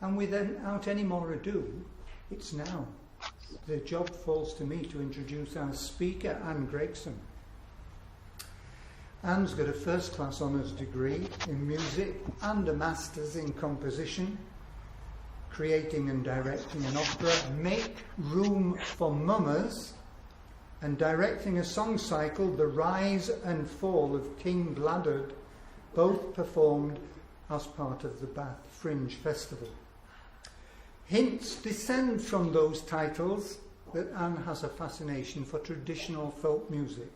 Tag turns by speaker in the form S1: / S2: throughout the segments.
S1: And without any more ado, it's now. The job falls to me to introduce our speaker, Anne Gregson. Anne's got a first-class honours degree in music and a master's in composition, creating and directing an opera, Make Room for Mummers, and directing a song cycle, The Rise and Fall of King Bladud, both performed as part of the Bath Fringe Festival. Hints descend from those titles that Anne has a fascination for traditional folk music.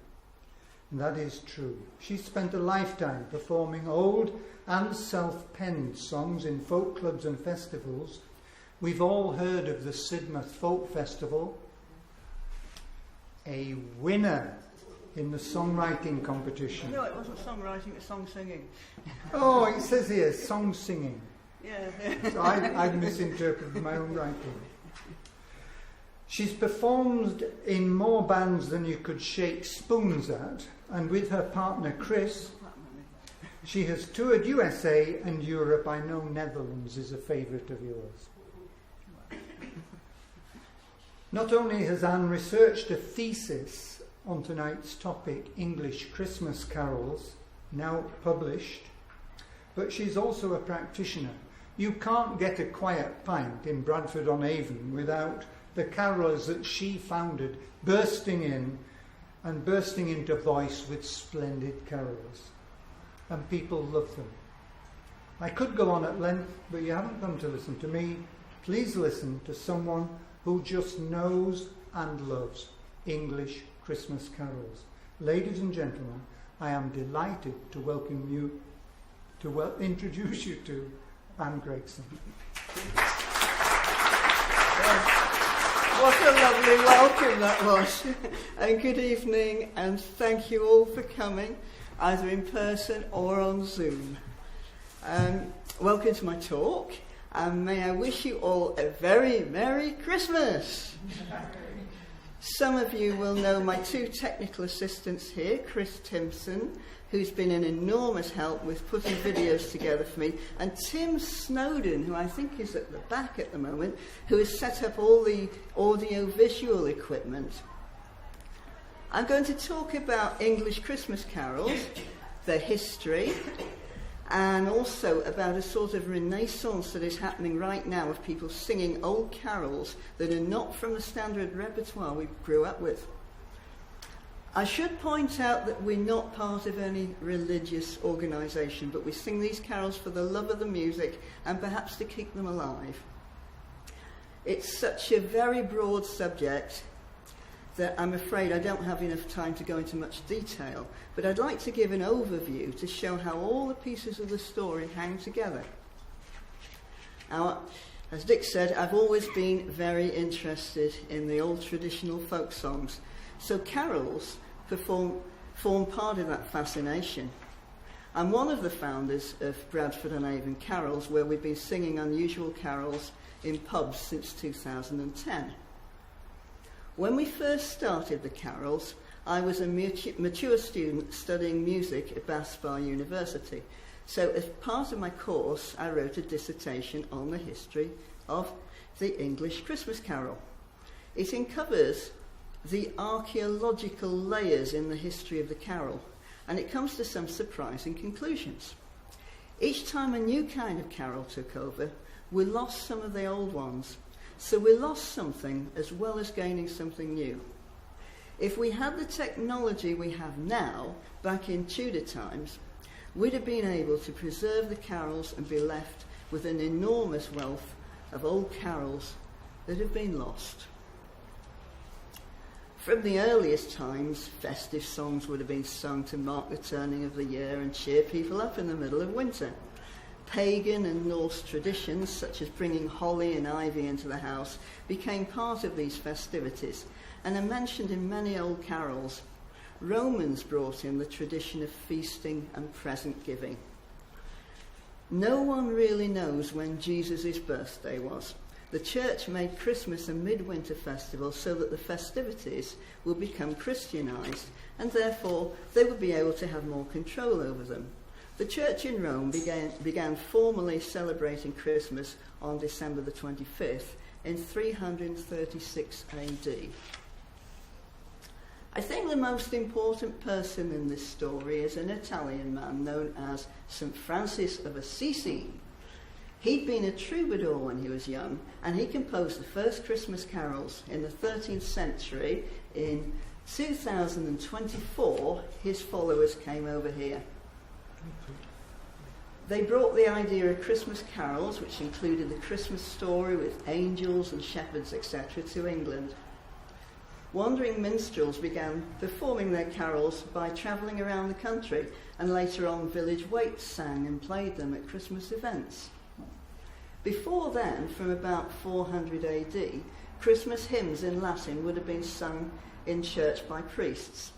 S1: And that is true. She spent a lifetime performing old and self-penned songs in folk clubs and festivals. We've all heard of the Sidmouth Folk Festival, a winner in the songwriting competition.
S2: No, it wasn't songwriting, it was song singing.
S1: Oh, it says here, song singing.
S2: Yeah.
S1: So I'd misinterpreted my own writing. She's performed in more bands than you could shake spoons at, and with her partner Chris, she has toured USA and Europe. I know Netherlands is a favourite of yours. Not only has Anne researched a thesis on tonight's topic, English Christmas carols, now published, but she's also a practitioner. You can't get a quiet pint in Bradford-on-Avon without the carolers that she founded bursting in and bursting into voice with splendid carols. And people love them. I could go on at length, but you haven't come to listen to me. Please listen to someone who just knows and loves English Christmas carols. Ladies and gentlemen, I am delighted to welcome you, introduce you to Anne Gregson.
S2: What a lovely welcome that was. And good evening, and thank you all for coming, either in person or on Zoom. Welcome to my talk, and may I wish you all a very Merry Christmas. Some of you will know my two technical assistants here, Chris Timpson, who's been an enormous help with putting videos together for me, and Tim Snowden, who I think is at the back at the moment, who has set up all the audio-visual equipment. I'm going to talk about English Christmas carols, their history, and also about a sort of renaissance that is happening right now of people singing old carols that are not from the standard repertoire we grew up with. I should point out that we're not part of any religious organisation, but we sing these carols for the love of the music and perhaps to keep them alive. It's such a very broad subject that I'm afraid I don't have enough time to go into much detail, but I'd like to give an overview to show how all the pieces of the story hang together. Now, as Dick said, I've always been very interested in the old traditional folk songs, so carols form part of that fascination. I'm one of the founders of Bradford-on-Avon Carols, where we've been singing unusual carols in pubs since 2010. When we first started the carols, I was a mature student studying music at Bath Spa University. So as part of my course, I wrote a dissertation on the history of the English Christmas carol. It uncovers the archaeological layers in the history of the carol, and it comes to some surprising conclusions. Each time a new kind of carol took over, we lost some of the old ones. So we lost something as well as gaining something new. If we had the technology we have now, back in Tudor times, we'd have been able to preserve the carols and be left with an enormous wealth of old carols that have been lost. From the earliest times, festive songs would have been sung to mark the turning of the year and cheer people up in the middle of winter. Pagan and Norse traditions, such as bringing holly and ivy into the house, became part of these festivities and are mentioned in many old carols. Romans brought in the tradition of feasting and present giving. No one really knows when Jesus' birthday was. The church made Christmas a midwinter festival so that the festivities will become Christianized, and therefore they would be able to have more control over them. The church in Rome began formally celebrating Christmas on December the 25th in 336 AD. I think the most important person in this story is an Italian man known as St. Francis of Assisi. He'd been a troubadour when he was young, and he composed the first Christmas carols in the 13th century. In 2024, his followers came over here. They brought the idea of Christmas carols, which included the Christmas story with angels and shepherds, etc., to England. Wandering minstrels began performing their carols by travelling around the country, and later on village waits sang and played them at Christmas events. Before then, from about 400 AD, Christmas hymns in Latin would have been sung in church by priests.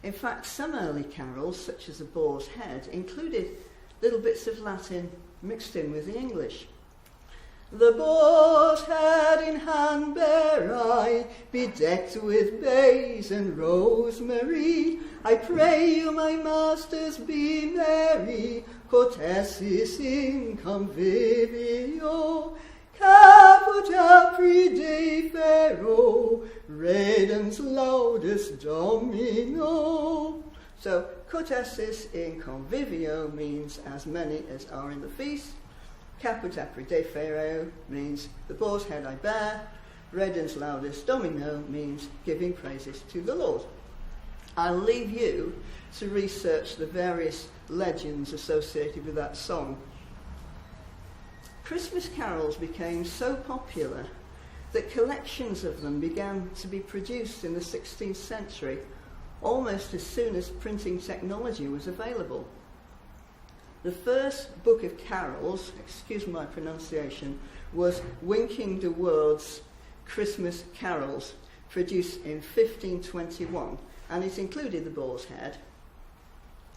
S2: In fact, some early carols, such as The Boar's Head, included little bits of Latin mixed in with the English. The boar's head in hand bear I, bedecked with bays and rosemary. I pray you, my masters, be merry, cortesis in convivio, caput apri Dei fero, redens laudis Domino. So, cortesis in convivio means as many as are in the feast. Caput apri Dei fero means the boar's head I bear. Redens laudis Domino means giving praises to the Lord. I'll leave you to research the various legends associated with that song. Christmas carols became so popular that collections of them began to be produced in the 16th century, almost as soon as printing technology was available. The first book of carols, excuse my pronunciation, was Winking de Word's Christmas Carols, produced in 1521, and it included the Boar's Head.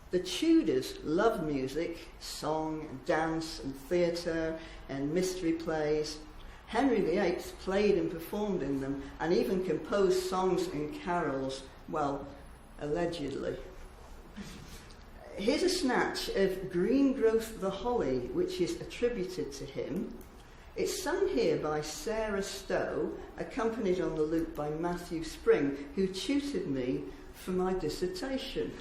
S2: The Tudors loved music, song, and dance, and theatre, and mystery plays. Henry VIII played and performed in them, and even composed songs and carols, well, allegedly. Here's a snatch of Green Growth the Holly, which is attributed to him. It's sung here by Sarah Stowe, accompanied on the lute by Matthew Spring, who tutored me for my dissertation.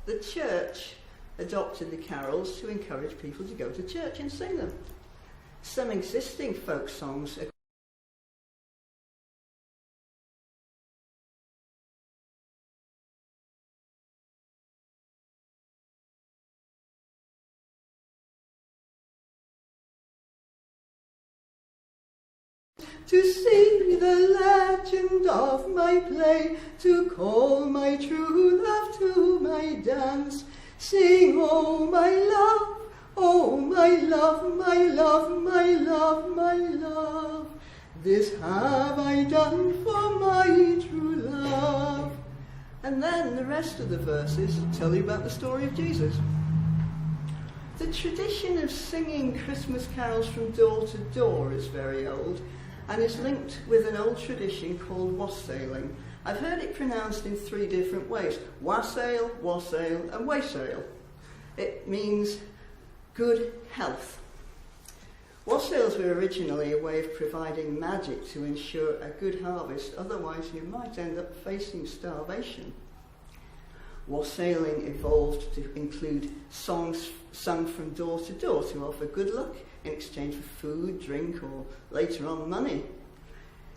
S2: The church adopted the carols to encourage people to go to church and sing them. Some existing folk songs are to see the legend of my play, to call my true love to my dance. Sing, oh my love, Oh, my love, my love, my love, my love, this have I done for my true love. And then the rest of the verses tell you about the story of Jesus. The tradition of singing Christmas carols from door to door is very old and is linked with an old tradition called wassailing. I've heard it pronounced in 3 different ways: wassail, wassail and wassail. It means good health. Wassails were originally a way of providing magic to ensure a good harvest, otherwise you might end up facing starvation. Wassailing evolved to include songs sung from door to offer good luck in exchange for food, drink, or later on money.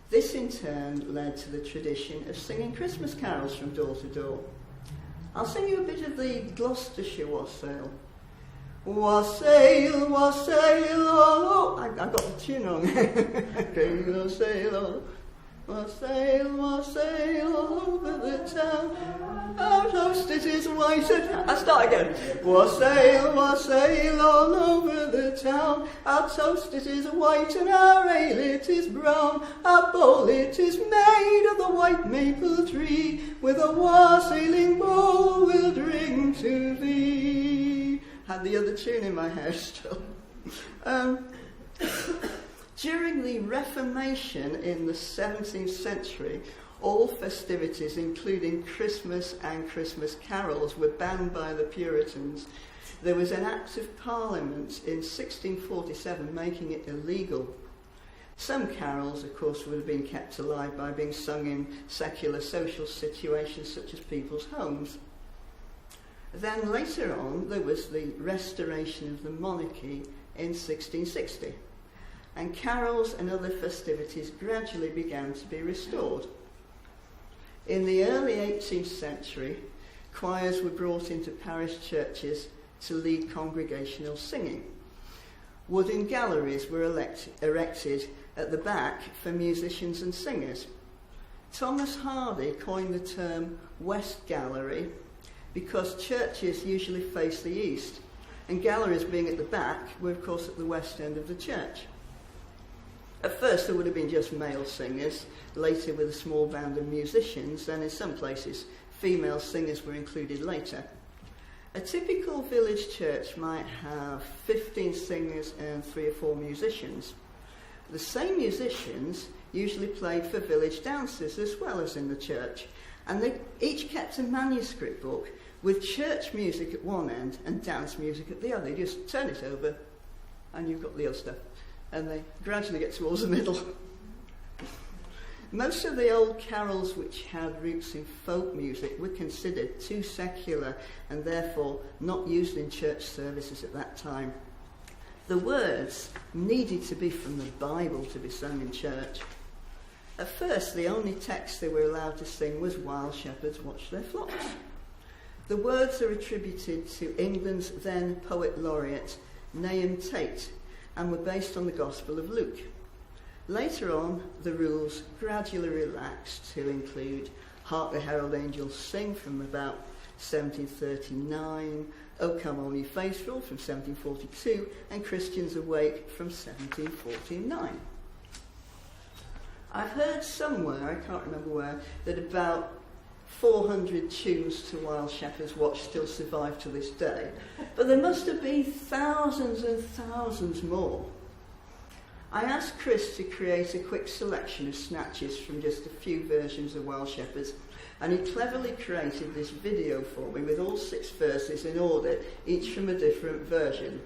S2: This in turn led to the tradition of singing Christmas carols from door to door. I'll sing you a bit of the Gloucestershire wassail. Wassail, wassail, oh, I got the tune wrong. Wassail, oh. Wassail, wassail all over the town. Our toast it is white and... I'll start again. Wassail, wassail all over the town. Our toast it is white and our ale it is brown. Our bowl it is made of the white maple tree. With a wassailing bowl we'll drink to thee. Had the other tune in my head still. During the Reformation in the 17th century, all festivities, including Christmas and Christmas carols, were banned by the Puritans. There was an Act of Parliament in 1647 making it illegal. Some carols, of course, would have been kept alive by being sung in secular social situations such as people's homes. Then later on, there was the restoration of the monarchy in 1660. And carols and other festivities gradually began to be restored. In the early 18th century, choirs were brought into parish churches to lead congregational singing. Wooden galleries were erected at the back for musicians and singers. Thomas Hardy coined the term West Gallery because churches usually face the east, and galleries being at the back were of course at the west end of the church. At first there would have been just male singers, later with a small band of musicians, and in some places female singers were included later. A typical village church might have 15 singers and 3 or 4 musicians. The same musicians usually played for village dances as well as in the church, and they each kept a manuscript book with church music at one end and dance music at the other. You just turn it over and you've got the other stuff. And they gradually get towards the middle. Most of the old carols which had roots in folk music were considered too secular and therefore not used in church services at that time. The words needed to be from the Bible to be sung in church. At first, the only text they were allowed to sing was "While shepherds watch their flocks." The words are attributed to England's then poet laureate, Nahum Tate, and were based on the Gospel of Luke. Later on, the rules gradually relaxed to include "Hark the Herald Angels Sing" from about 1739, "O Come All Ye Faithful" from 1742, and "Christians Awake" from 1749. I've heard somewhere, I can't remember where, that about 400 tunes to "While Shepherds Watch" still survive to this day. But there must have been thousands and thousands more. I asked Chris to create a quick selection of snatches from just a few versions of "While Shepherds," and he cleverly created this video for me with all 6 verses in order, each from a different version.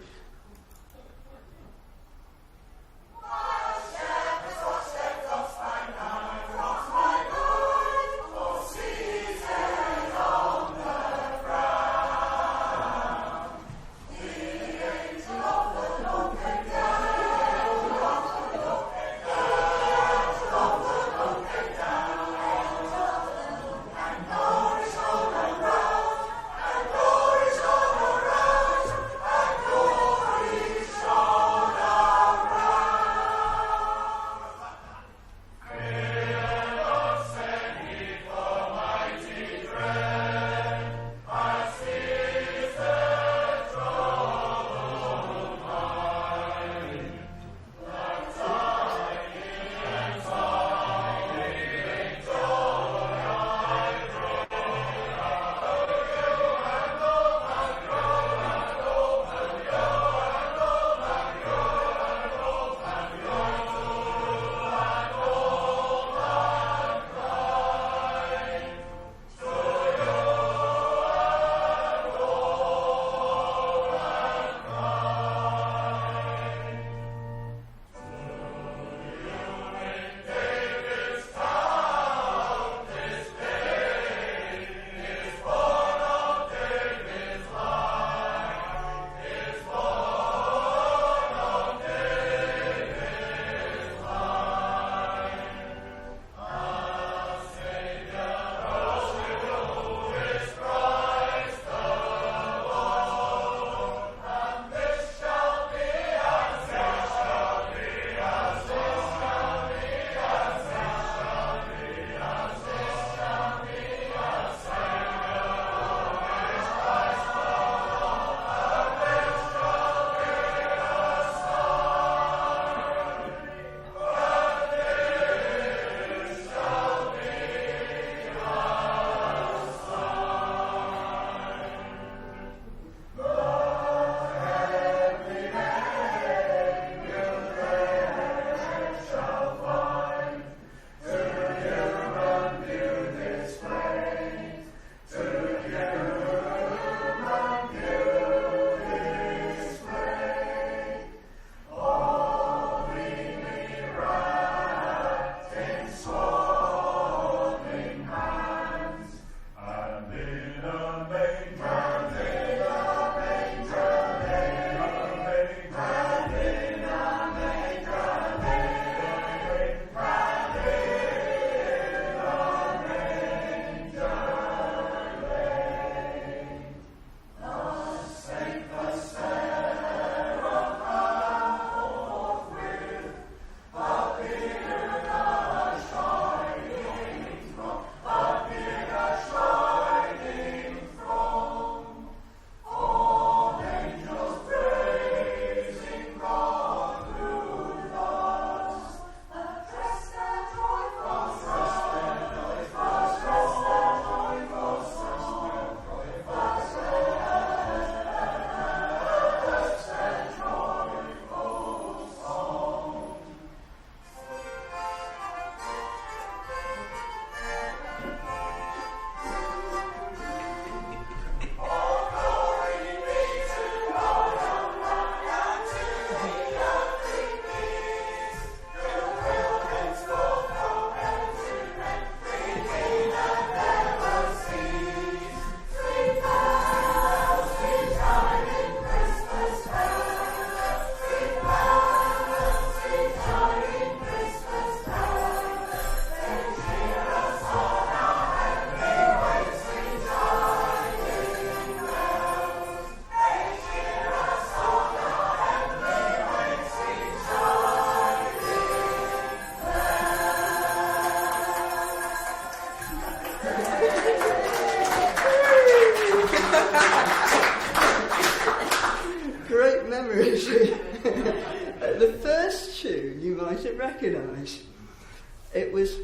S2: It was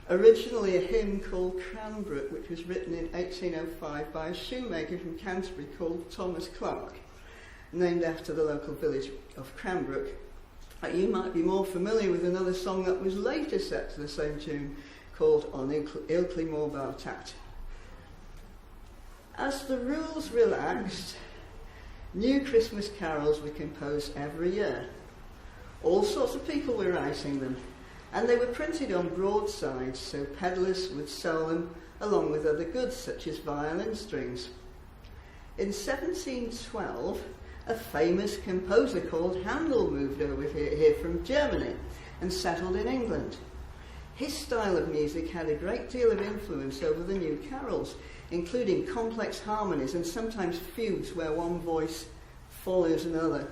S2: originally a hymn called Cranbrook, which was written in 1805 by a shoemaker from Canterbury called Thomas Clark, named after the local village of Cranbrook. You might be more familiar with another song that was later set to the same tune, called On Ilkley Moor Tat. As the rules relaxed, new Christmas carols were composed every year. All sorts of people were writing them, and they were printed on broadsides so pedlars would sell them along with other goods such as violin strings. In 1712, a famous composer called Handel moved over here from Germany and settled in England. His style of music had a great deal of influence over the new carols, including complex harmonies and sometimes fugues where one voice follows another.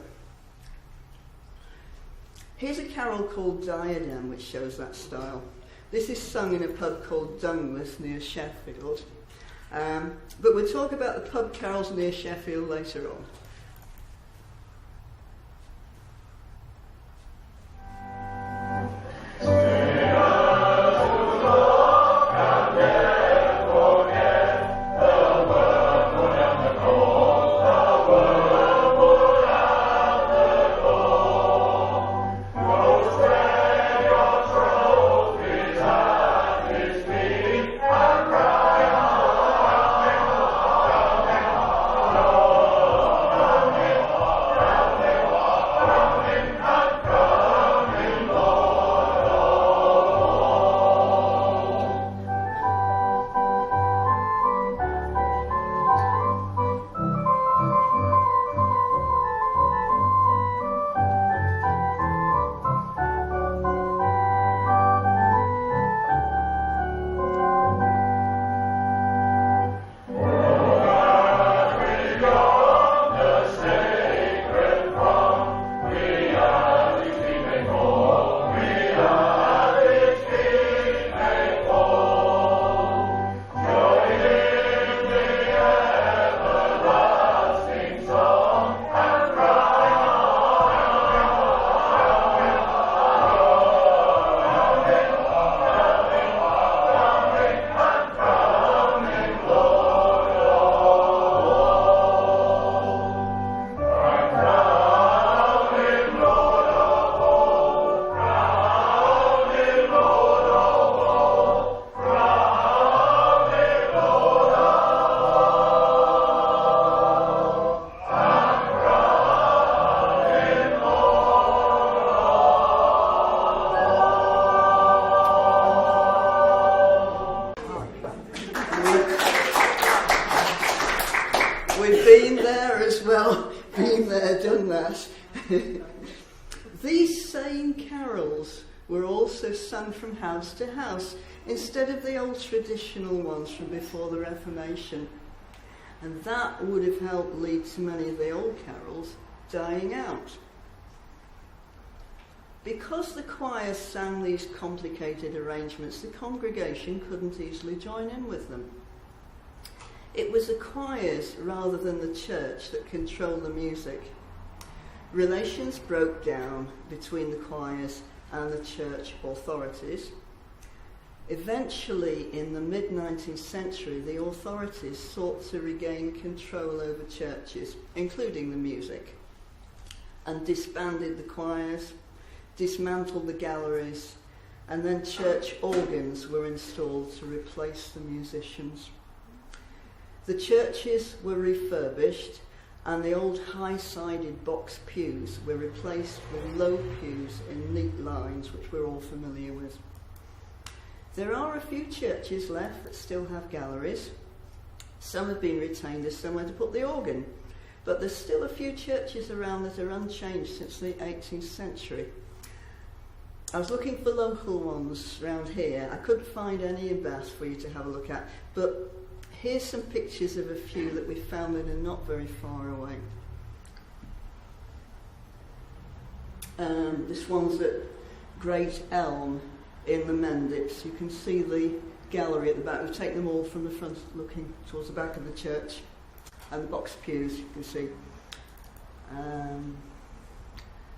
S2: Here's a carol called Diadem, which shows that style. This is sung in a pub called Dungworth near Sheffield. But we'll talk about the pub carols near Sheffield later on. We've been there as well, been there, done that. These same carols were also sung from house to house instead of the old traditional ones from before the Reformation. And that would have helped lead to many of the old carols dying out. Because the choirs sang these complicated arrangements, the congregation couldn't easily join in with them. It was the choirs rather than the church that controlled the music. Relations broke down between the choirs and the church authorities. Eventually, in the mid-19th century, the authorities sought to regain control over churches, including the music, and disbanded the choirs, dismantled the galleries, and then church organs were installed to replace the musicians. The churches were refurbished, and the old high-sided box pews were replaced with low pews in neat lines, which we're all familiar with. There are a few churches left that still have galleries. Some have been retained as somewhere to put the organ, but there's still a few churches around that are unchanged since the 18th century. I was looking for local ones around here. I couldn't find any in Bath for you to have a look at, but here's some pictures of a few that we found that are not very far away. This one's at Great Elm in the Mendips. You can see the gallery at the back. We've taken them all from the front, looking towards the back of the church. And the box pews, you can see.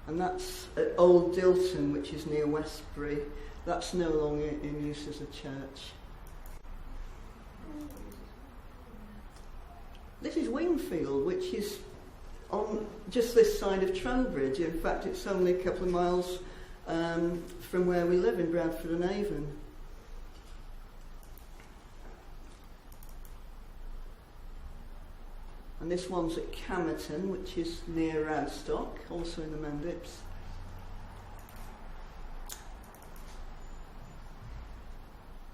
S2: And that's at Old Dilton, which is near Westbury. That's no longer in use as a church. This is Wingfield, which is on just this side of Trowbridge. In fact, it's only a couple of miles from where we live in Bradford and Avon. And this one's at Camerton, which is near Radstock, also in the Mendips.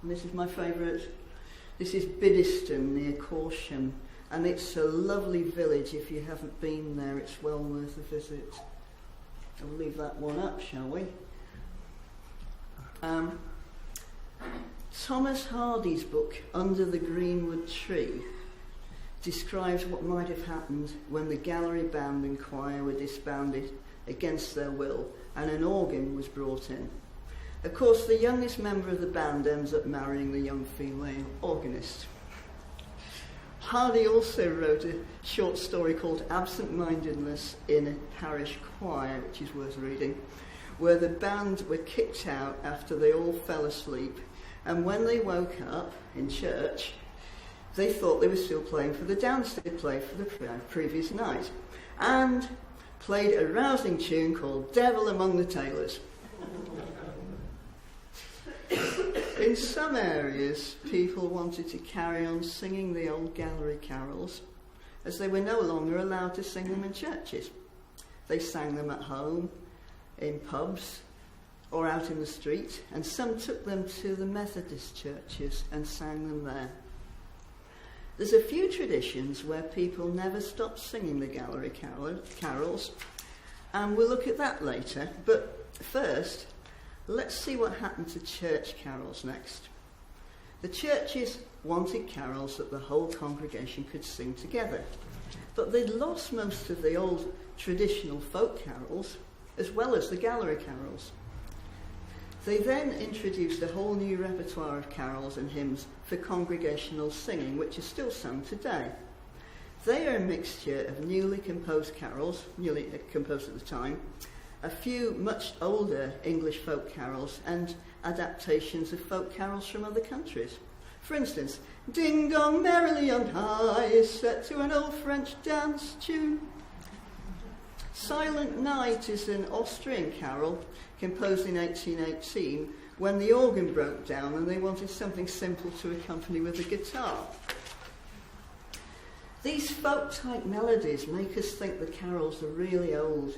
S2: And this is my favourite. This is Biddiston near Corsham, and it's a lovely village. If you haven't been there, it's well worth a visit. I'll leave that one up, shall we? Thomas Hardy's book, Under the Greenwood Tree, describes what might have happened when the gallery band and choir were disbanded against their will and an organ was brought in. Of course, the youngest member of the band ends up marrying the young female organist. Hardy also wrote a short story called Absent-Mindedness in a Parish Choir, which is worth reading, where the band were kicked out after they all fell asleep, and when they woke up in church, they thought they were still playing for the dance they played for the previous night, and played a rousing tune called Devil Among the Tailors. In some areas, people wanted to carry on singing the old gallery carols, as they were no longer allowed to sing them in churches. They sang them at home, in pubs, or out in the street, and some took them to the Methodist churches and sang them there. There's a few traditions where people never stop singing the gallery carols, and we'll look at that later. But first, let's see what happened to church carols next. The churches wanted carols that the whole congregation could sing together, but they'd lost most of the old traditional folk carols, as well as the gallery carols. They then introduced a whole new repertoire of carols and hymns for congregational singing, which is still sung today. They are a mixture of newly composed carols, newly composed at the time, a few much older English folk carols, and adaptations of folk carols from other countries. For instance, Ding Dong Merrily on High is set to an old French dance tune. Silent Night is an Austrian carol composed in 1818 when the organ broke down and they wanted something simple to accompany with a guitar. These folk-type melodies make us think the carols are really old.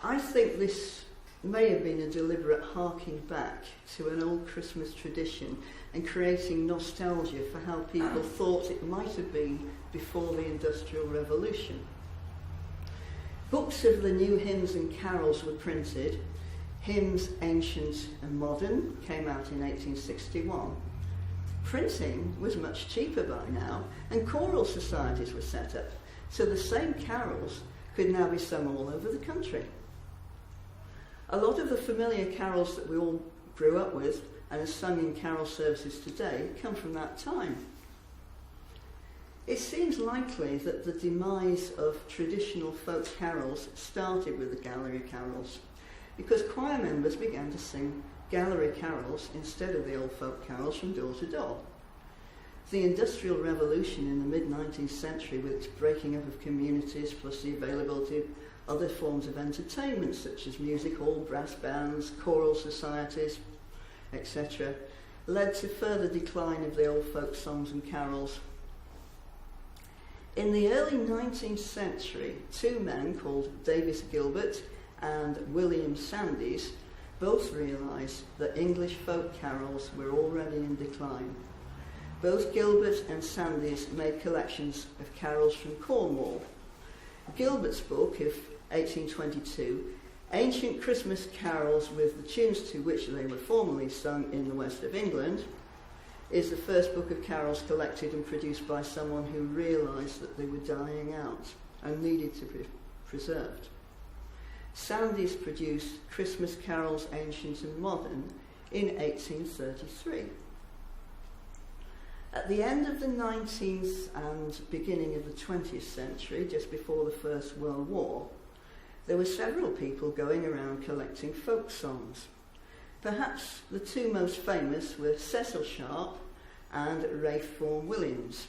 S2: I think this may have been a deliberate harking back to an old Christmas tradition and creating nostalgia for how people thought it might have been before the Industrial Revolution. Books of the new hymns and carols were printed. Hymns Ancient and Modern came out in 1861. Printing was much cheaper by now, and choral societies were set up, so the same carols could now be sung all over the country. A lot of the familiar carols that we all grew up with and are sung in carol services today come from that time. It seems likely that the demise of traditional folk carols started with the gallery carols, because choir members began to sing gallery carols instead of the old folk carols from door to door. The Industrial Revolution in the mid-19th century, with its breaking up of communities plus the availability of other forms of entertainment such as music hall, brass bands, choral societies, etc., led to further decline of the old folk songs and carols. In the early 19th century, two men called Davis Gilbert and William Sandys both realised that English folk carols were already in decline. Both Gilbert and Sandys made collections of carols from Cornwall. Gilbert's book of 1822, Ancient Christmas Carols with the Tunes to Which They Were Formerly Sung in the West of England, is the first book of carols collected and produced by someone who realised that they were dying out and needed to be preserved. Sandys produced Christmas Carols Ancient and Modern in 1833. At the end of the 19th and beginning of the 20th century, just before the First World War, there were several people going around collecting folk songs. Perhaps the two most famous were Cecil Sharp and Ralph Vaughan Williams.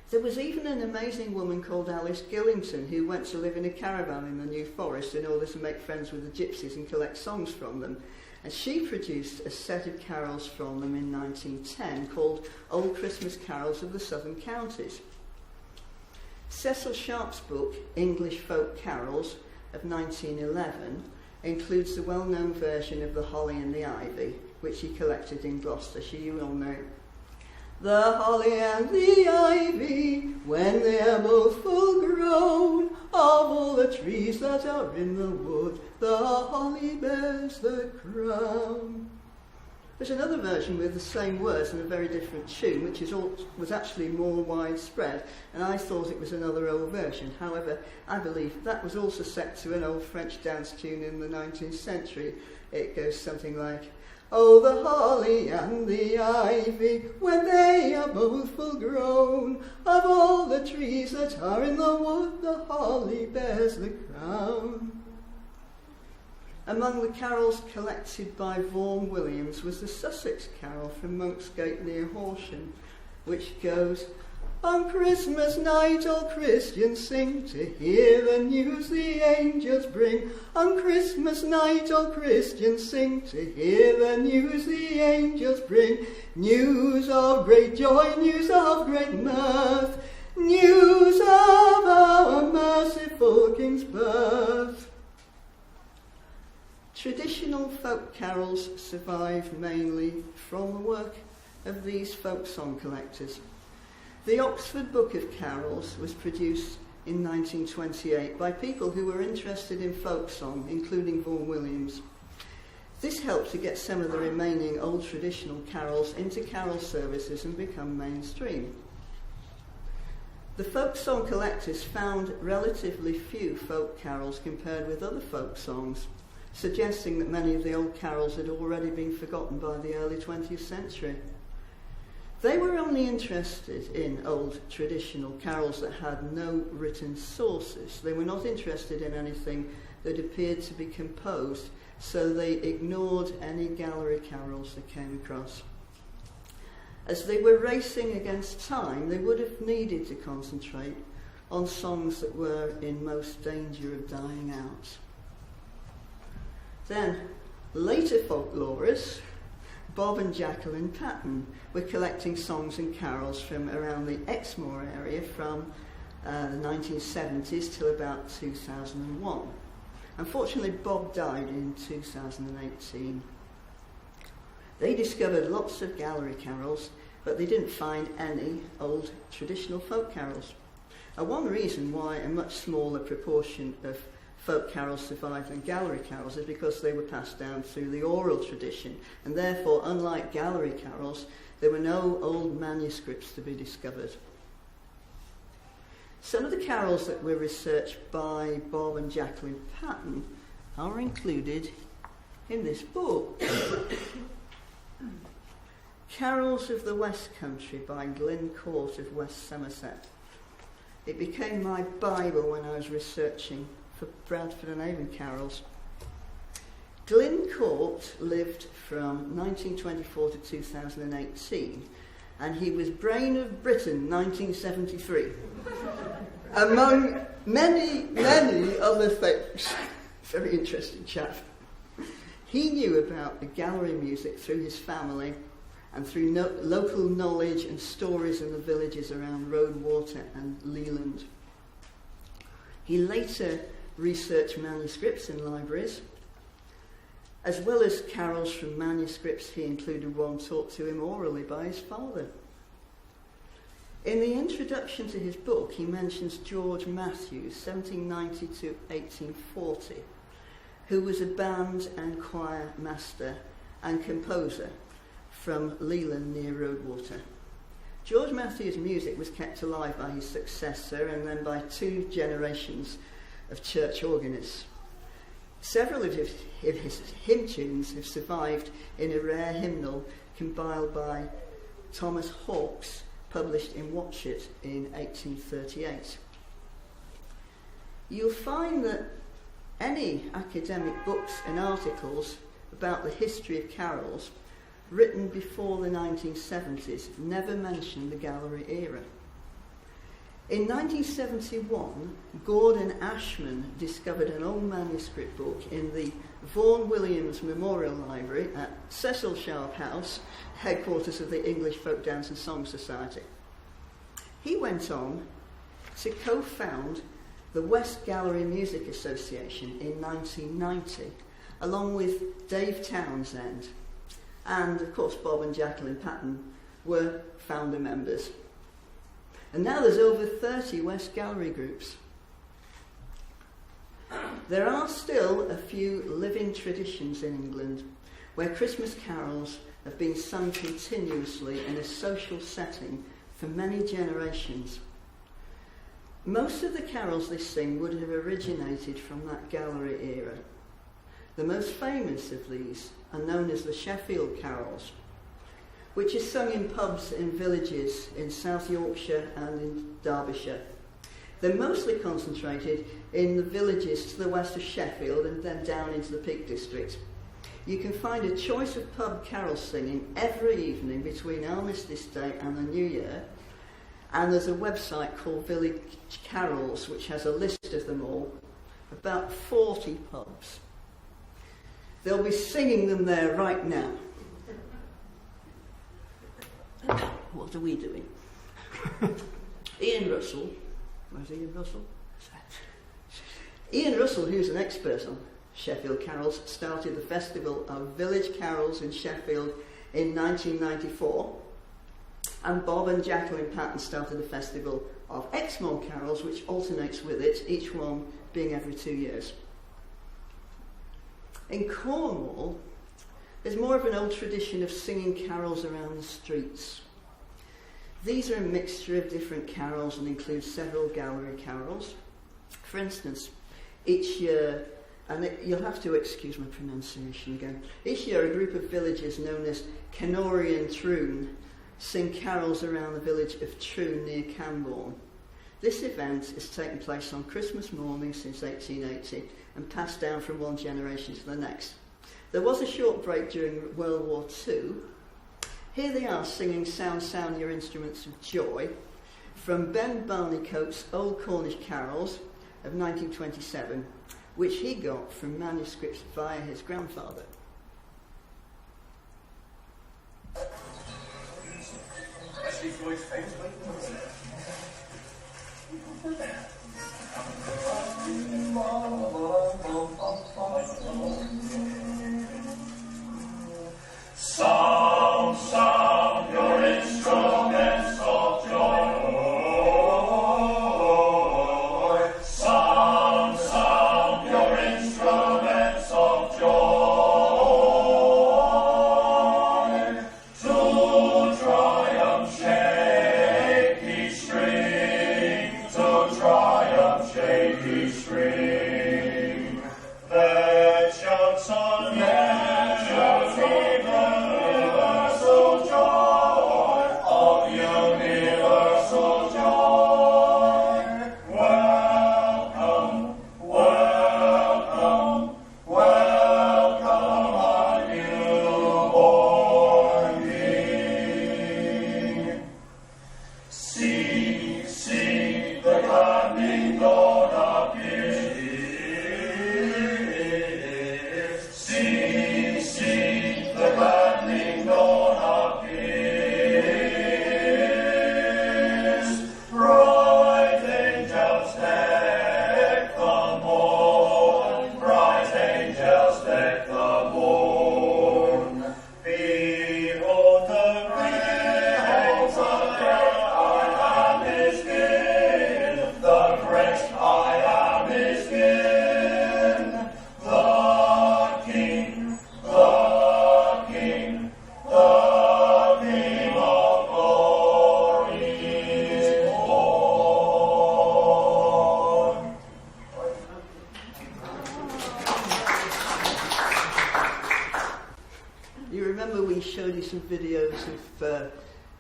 S2: There was even an amazing woman called Alice Gillington who went to live in a caravan in the New Forest in order to make friends with the gypsies and collect songs from them. And she produced a set of carols from them in 1910 called Old Christmas Carols of the Southern Counties. Cecil Sharp's book, English Folk Carols of 1911, includes the well-known version of The Holly and the Ivy, which he collected in Gloucestershire. You all know. The holly and the ivy, when they are both full grown, of all the trees that are in the wood, the holly bears the crown. There's another version with the same words and a very different tune, which was actually more widespread, and I thought it was another old version. However, I believe that was also set to an old French dance tune in the 19th century. It goes something like, "Oh, the holly and the ivy, when they are both full grown, of all the trees that are in the wood, the holly bears the crown." Among the carols collected by Vaughan Williams was the Sussex carol from Monksgate near Horsham, which goes, "On Christmas night all Christians sing to hear the news the angels bring. On Christmas night all Christians sing to hear the news the angels bring. News of great joy, news of great mirth, news of our merciful King's birth." Traditional folk carols survive mainly from the work of these folk song collectors. The Oxford Book of Carols was produced in 1928 by people who were interested in folk song, including Vaughan Williams. This helped to get some of the remaining old traditional carols into carol services and become mainstream. The folk song collectors found relatively few folk carols compared with other folk songs, suggesting that many of the old carols had already been forgotten by the early 20th century. They were only interested in old traditional carols that had no written sources. They were not interested in anything that appeared to be composed, so they ignored any gallery carols they came across. As they were racing against time, they would have needed to concentrate on songs that were in most danger of dying out. Then, later folklorists, Bob and Jacqueline Patton, were collecting songs and carols from around the Exmoor area from the 1970s till about 2001. Unfortunately, Bob died in 2018. They discovered lots of gallery carols, but they didn't find any old traditional folk carols. One reason why a much smaller proportion of folk carols survived than gallery carols is because they were passed down through the oral tradition, and therefore, unlike gallery carols, there were no old manuscripts to be discovered. Some of the carols that were researched by Bob and Jacqueline Patton are included in this book. Carols of the West Country by Glyn Court of West Somerset. It became my Bible when I was researching for Bradford and Avon carols. Glyn Court lived from 1924 to 2018, and he was Brain of Britain 1973, among many other things. Very interesting chap. He knew about the gallery music through his family and through local knowledge and stories in the villages around Roadwater and Leland. He later researched manuscripts in libraries. As well as carols from manuscripts, he included one taught to him orally by his father. In the introduction to his book, he mentions George Matthews, 1790 to 1840, who was a band and choir master and composer from Leland near Roadwater. George Matthews' music was kept alive by his successor and then by 2 generations of church organists. Several of his hymn tunes have survived in a rare hymnal compiled by Thomas Hawkes, published in Watchet in 1838. You'll find that any academic books and articles about the history of carols, written before the 1970s, never mentioned the gallery era. In 1971, Gordon Ashman discovered an old manuscript book in the Vaughan Williams Memorial Library at Cecil Sharp House, headquarters of the English Folk Dance and Song Society. He went on to co-found the West Gallery Music Association in 1990, along with Dave Townsend, and of course Bob and Jacqueline Patton were founder members. And now there's over 30 West Gallery groups. There are still a few living traditions in England where Christmas carols have been sung continuously in a social setting for many generations. Most of the carols they sing would have originated from that gallery era. The most famous of these are known as the Sheffield carols, which is sung in pubs in villages in South Yorkshire and in Derbyshire. They're mostly concentrated in the villages to the west of Sheffield and then down into the Peak District. You can find a choice of pub carol singing every evening between Armistice Day and the New Year, and there's a website called Village Carols which has a list of them all, about 40 pubs. They'll be singing them there right now. What are we doing? Ian Russell, where's Ian Russell? Ian Russell, who's an expert on Sheffield carols, started the Festival of Village Carols in Sheffield in 1994, and Bob and Jacqueline Patton started the Festival of Exmoor Carols, which alternates with it, each one being every 2 years. In Cornwall, there's more of an old tradition of singing carols around the streets. These are a mixture of different carols and include several gallery carols. For instance, each year, and you'll have to excuse my pronunciation again, each year a group of villagers known as Kenori and Troon sing carols around the village of Troon near Camborne. This event has taken place on Christmas morning since 1880 and passed down from one generation to the next. There was a short break during World War II. Here they are singing Sound, Sound Your Instruments of Joy from Ben Barleycoat's Old Cornish Carols of 1927, which he got from manuscripts via his grandfather.
S3: Sound, sound your instruments of joy. Sound, sound your instruments of joy. To triumph shake each string, to triumph shake each string. Let shouts on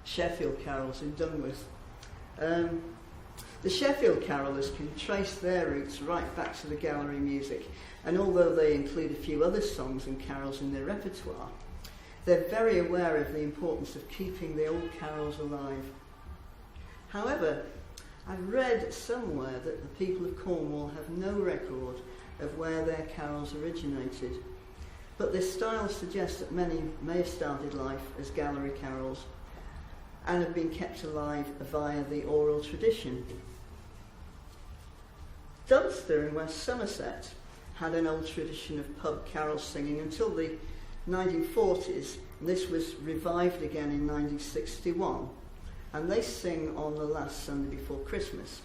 S3: Sheffield carols in Dunworth.
S2: The Sheffield carolers can trace their roots right back to the gallery music, and although they include a few other songs and carols in their repertoire, they're very aware of the importance of keeping the old carols alive. However, I've read somewhere that the people of Cornwall have no record of where their carols originated, but their style suggests that many may have started life as gallery carols and have been kept alive via the oral tradition. Dunster in West Somerset had an old tradition of pub carol singing until the 1940s. This was revived again in 1961, and they sing on the last Sunday before Christmas.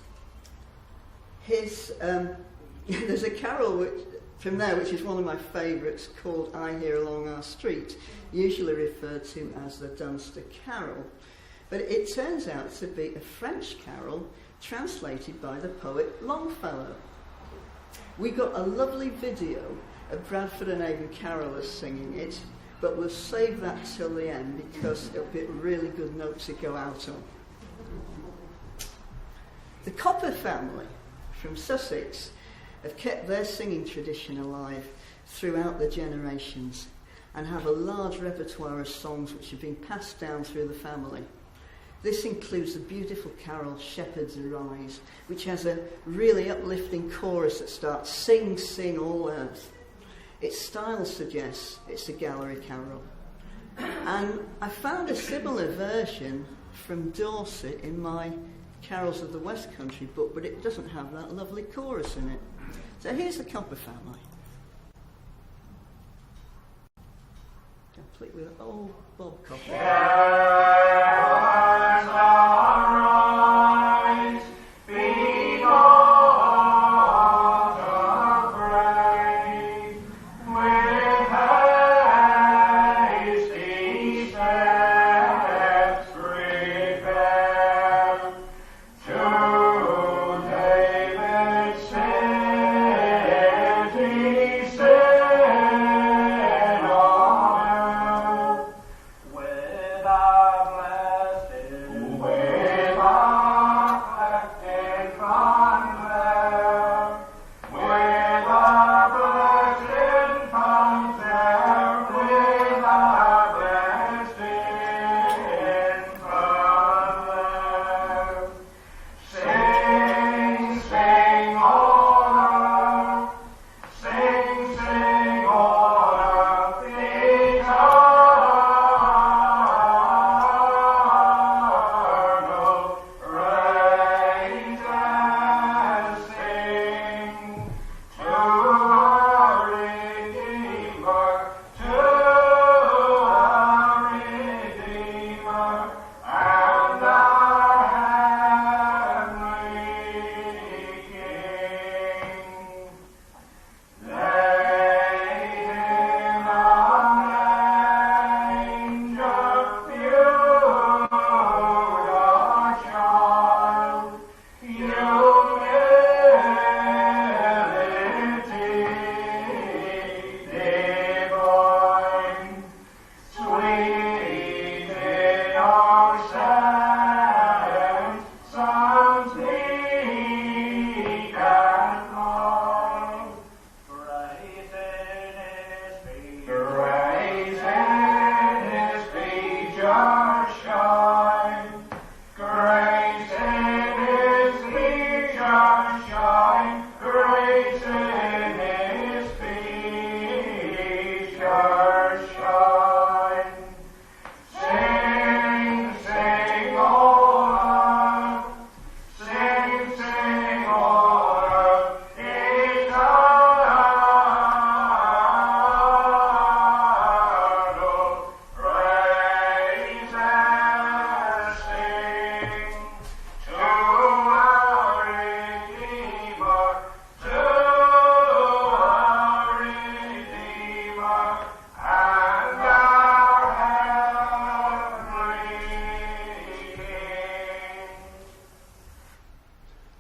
S2: There's a carol from there which is one of my favourites, called I Hear Along Our Street, usually referred to as the Dunster Carol, but it turns out to be a French carol translated by the poet Longfellow. We got a lovely video of Bradford and Avon carolers singing it, but we'll save that till the end because it'll be a really good note to go out on. The Copper family from Sussex have kept their singing tradition alive throughout the generations and have a large repertoire of songs which have been passed down through the family. This includes the beautiful carol Shepherds Arise, which has a really uplifting chorus that starts "Sing, sing, all earth." Its style suggests it's a gallery carol. And I found a similar version from Dorset in my Carols of the West Country book, but it doesn't have that lovely chorus in it. So here's the Copper family, complete with old Bob Copper.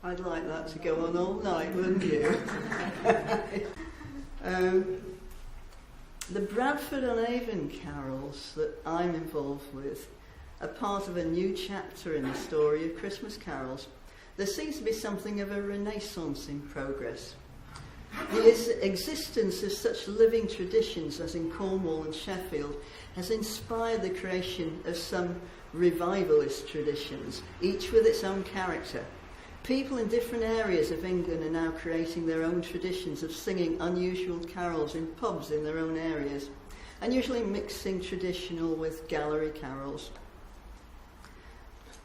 S2: I'd like that to go on all night, wouldn't you? The Bradford and Avon carols that I'm involved with are part of a new chapter in the story of Christmas carols. there seems to be something of a renaissance in progress. The existence of such living traditions as in Cornwall and Sheffield has inspired the creation of some revivalist traditions, each with its own character. People in different areas of England are now creating their own traditions of singing unusual carols in pubs in their own areas, and usually mixing traditional with gallery carols.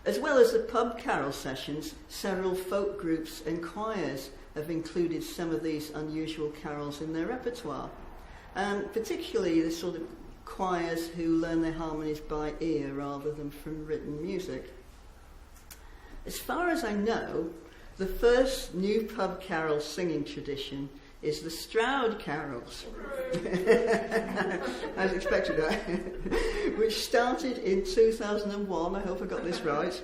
S2: As well as the pub carol sessions, several folk groups and choirs have included some of these unusual carols in their repertoire, and particularly the sort of choirs who learn their harmonies by ear rather than from written music. As far as I know, the first new pub carol singing tradition is the Stroud carols. I was expecting that. Which started in 2001, I hope I got this right,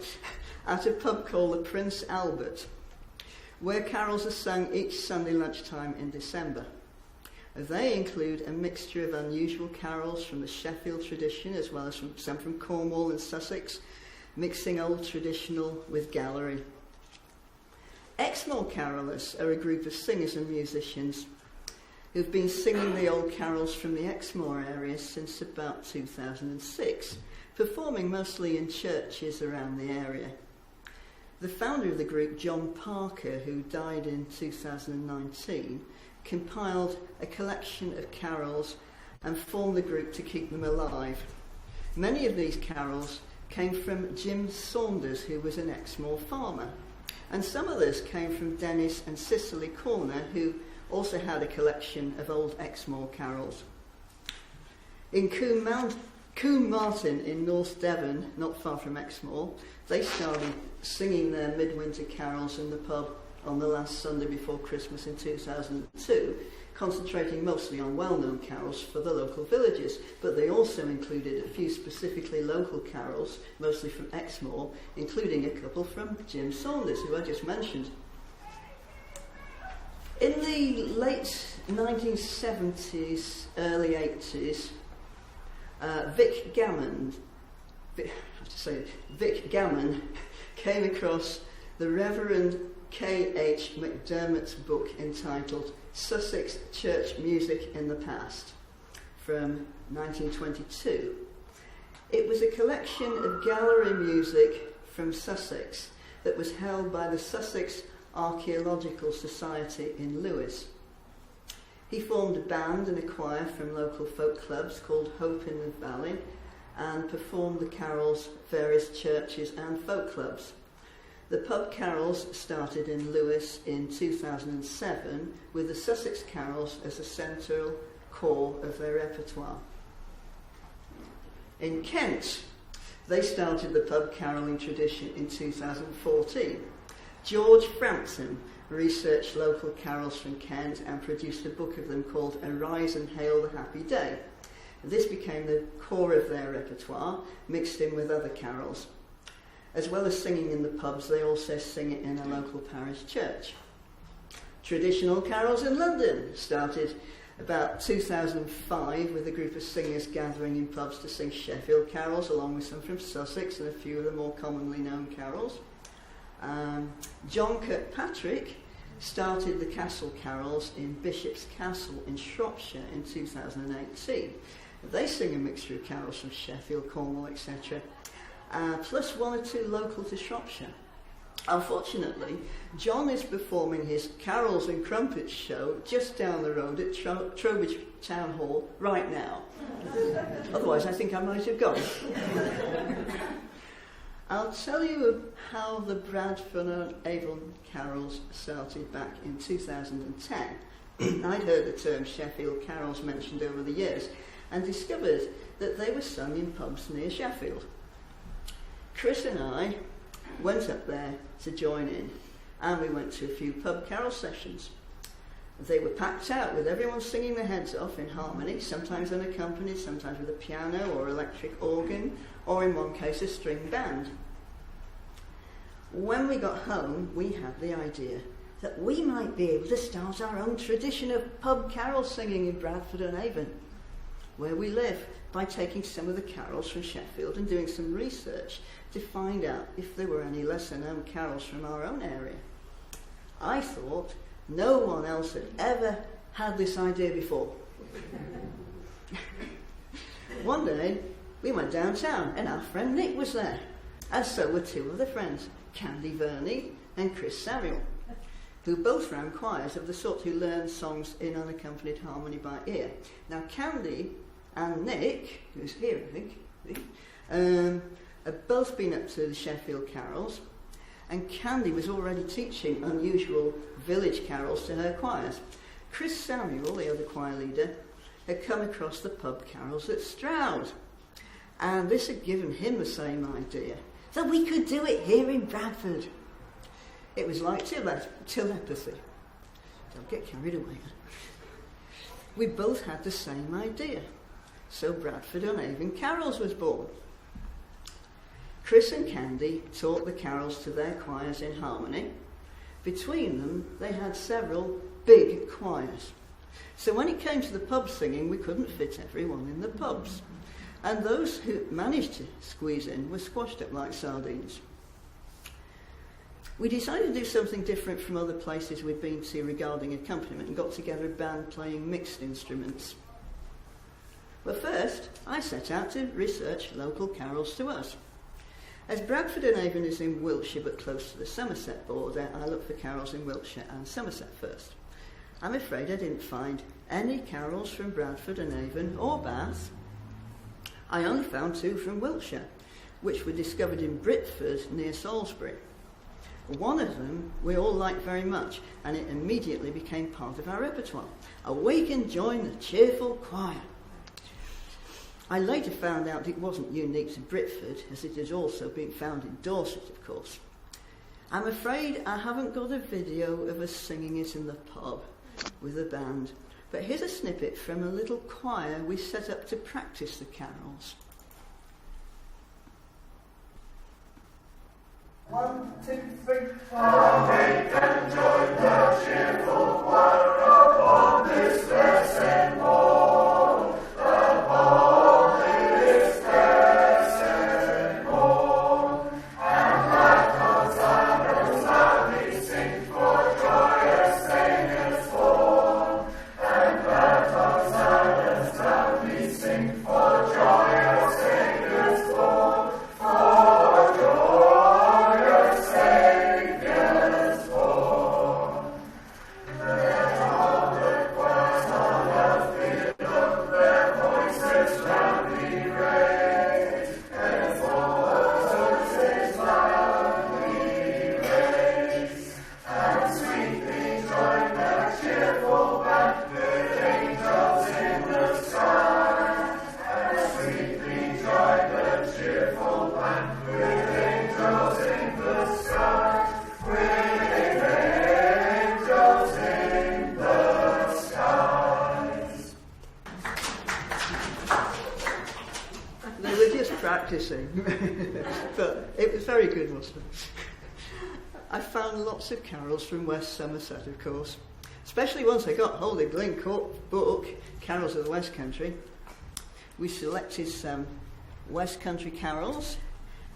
S2: at a pub called the Prince Albert, where carols are sung each Sunday lunchtime in December. They include a mixture of unusual carols from the Sheffield tradition, as well as some from Cornwall and Sussex, mixing old traditional with gallery. Exmoor carolers are a group of singers and musicians who've been singing the old carols from the Exmoor area since about 2006, performing mostly in churches around the area. The founder of the group, John Parker, who died in 2019, compiled a collection of carols and formed the group to keep them alive. Many of these carols came from Jim Saunders, who was an Exmoor farmer, and some others came from Dennis and Cicely Corner, who also had a collection of old Exmoor carols. In Combe Martin in North Devon, not far from Exmoor, they started singing their midwinter carols in the pub on the last Sunday before Christmas in 2002, concentrating mostly on well-known carols for the local villages, but they also included a few specifically local carols, mostly from Exmoor, including a couple from Jim Saunders, who I just mentioned. In the late 1970s, early 80s, Vic Gammon came across the Reverend K.H. McDermott's book entitled Sussex Church Music in the Past from 1922. It was a collection of gallery music from Sussex that was held by the Sussex Archaeological Society in Lewes. He formed a band and a choir from local folk clubs called Hope in the Valley and performed the carols at various churches and folk clubs. The pub carols started in Lewes in 2007 with the Sussex carols as a central core of their repertoire. In Kent, they started the pub carolling tradition in 2014. George Frampton researched local carols from Kent and produced a book of them called Arise and Hail the Happy Day. This became the core of their repertoire, mixed in with other carols. As well as singing in the pubs, they also sing it in a local parish church. Traditional carols in London started about 2005 with a group of singers gathering in pubs to sing Sheffield carols, along with some from Sussex and a few of the more commonly known carols. John Kirkpatrick started the Castle Carols in Bishop's Castle in Shropshire in 2018. They sing a mixture of carols from Sheffield, Cornwall, etc., plus one or two local to Shropshire. Unfortunately, John is performing his Carols and Crumpets show just down the road at Trowbridge Town Hall right now. Otherwise, I think I might have gone. I'll tell you how the Bradford and Avon carols started back in 2010. I'd heard the term Sheffield carols mentioned over the years and discovered that they were sung in pubs near Sheffield. Chris and I went up there to join in, and we went to a few pub carol sessions. They were packed out with everyone singing their heads off in harmony, sometimes unaccompanied, sometimes with a piano or electric organ, or in one case a string band. When we got home, we had the idea that we might be able to start our own tradition of pub carol singing in Bradford and Avon. where we live, by taking some of the carols from Sheffield and doing some research to find out if there were any lesser known carols from our own area. I thought no one else had ever had this idea before. One day we went downtown and our friend Nick was there, and so were two other friends, Candy Verney and Chris Samuel, who both ran choirs of the sort who learn songs in unaccompanied harmony by ear. Now Candy and Nick, who's here I think, have both been up to the Sheffield carols, and Candy was already teaching unusual village carols to her choirs. Chris Samuel, the other choir leader, had come across the pub carols at Stroud, and this had given him the same idea, that we could do it here in Bradford. It was like telepathy. Don't get carried away. We both had the same idea, so Bradford on Avon Carols was born. Chris and Candy taught the carols to their choirs in harmony. Between them, they had several big choirs. So when it came to the pub singing, we couldn't fit everyone in the pubs. And those who managed to squeeze in were squashed up like sardines. We decided to do something different from other places we'd been to regarding accompaniment and got together a band playing mixed instruments. But first, I set out to research local carols to us. As Bradford and Avon is in Wiltshire but close to the Somerset border, I looked for carols in Wiltshire and Somerset first. I'm afraid I didn't find any carols from Bradford and Avon or Bath. I only found two from Wiltshire, which were discovered in Britford near Salisbury. One of them we all liked very much, and it immediately became part of our repertoire. Awake and join the cheerful choir. I later found out it wasn't unique to Britford, as it has also been found in Dorset, of course. I'm afraid I haven't got a video of us singing it in the pub with a band, but here's a snippet from a little choir we set up to practice the carols.
S3: 1, 2, 3. Awake and join the cheerful choir upon this blessed morn, upon this blessed morn. And let those angels loudly sing for joyous Saviour's born. And let those angels loudly sing for joyous Saviour's born. For joyous Saviour's born. Let all the choirs on earth be up, their voices loudly raise, and voices loudly raise, and sweetly join the cheerful band with angels in the sky, and sweetly join the cheerful band with angels in the sky, with angels in the skies.
S2: They were just practicing, but it was very good, wasn't it? I found lots of carols from West Somerset, of course, especially once I got hold of Glencore's book, Carols of the West Country. We selected some West Country carols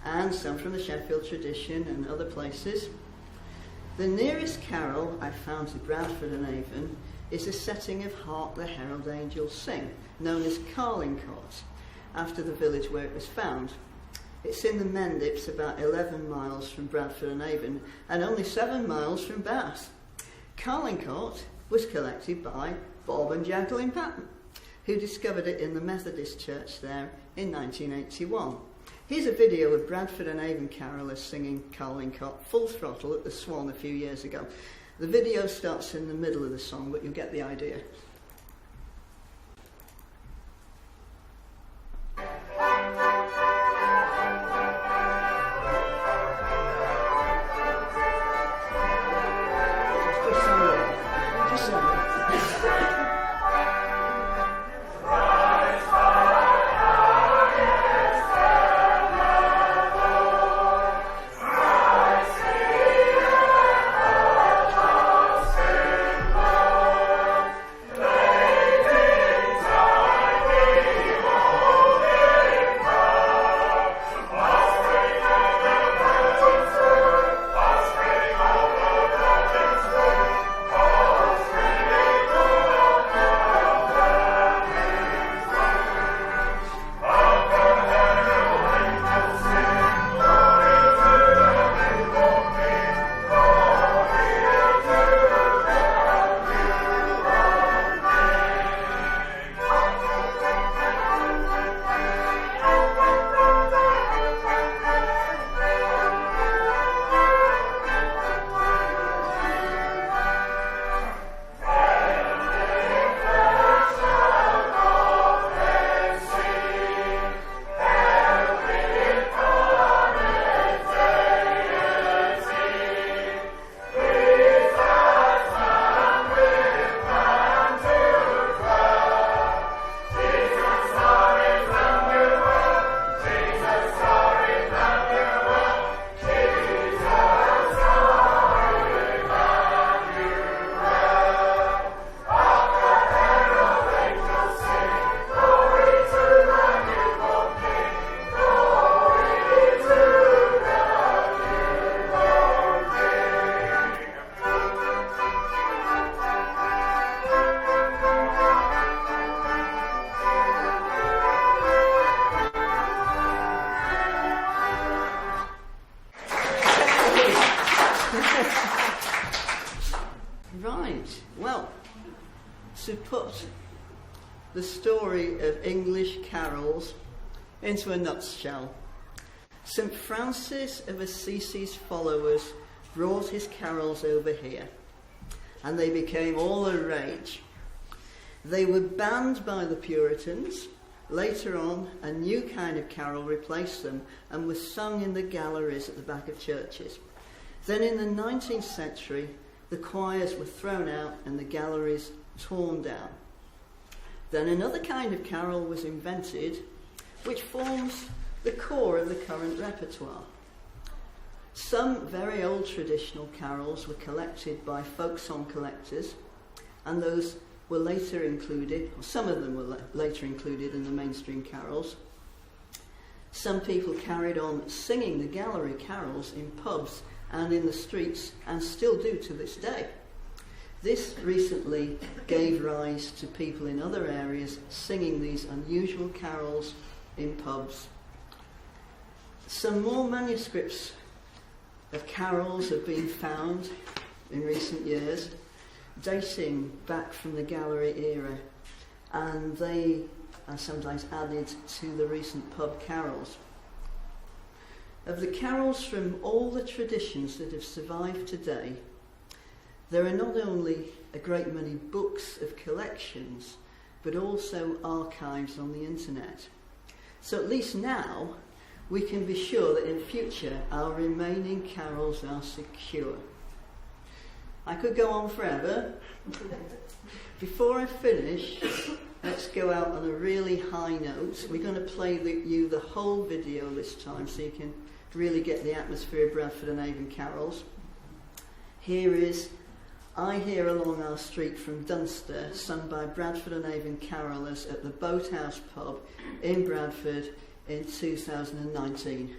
S2: and some from the Sheffield tradition and other places. The nearest carol I found to Bradford and Avon is a setting of Hark the Herald Angels Sing, known as Carlingcott, after the village where it was found. It's in the Mendips, about 11 miles from Bradford and Avon, and only 7 miles from Bath. Carlingcott was collected by Bob and Jacqueline Patton, who discovered it in the Methodist church there in 1981. Here's a video of Bradford and Avon carolers singing Carlingcott full throttle at the Swan a few years ago. The video starts in the middle of the song, but you'll get the idea. Just sing it.
S3: Rise
S2: Right, well, to put the story of English carols into a nutshell, St. Francis of Assisi's followers brought his carols over here, and they became all the rage. They were banned by the Puritans. Later on, a new kind of carol replaced them and was sung in the galleries at the back of churches. Then in the 19th century, the choirs were thrown out and the galleries torn down. Then another kind of carol was invented, which forms the core of the current repertoire. Some very old traditional carols were collected by folk song collectors, and those were later included, or some of them were later included in the mainstream carols. Some people carried on singing the gallery carols in pubs and in the streets, and still do to this day. This recently gave rise to people in other areas singing these unusual carols in pubs. Some more manuscripts of carols have been found in recent years, dating back from the gallery era, and they are sometimes added to the recent pub carols. Of the carols from all the traditions that have survived today, there are not only a great many books of collections, but also archives on the internet. So at least now, we can be sure that in future our remaining carols are secure. I could go on forever. Before I finish, let's go out on a really high note. We're going to play you the whole video this time so you can really get the atmosphere of Bradford and Avon carols. Here is I Hear Along Our Street from Dunster, sung by Bradford and Avon carolers at the Boathouse pub in Bradford in 2019.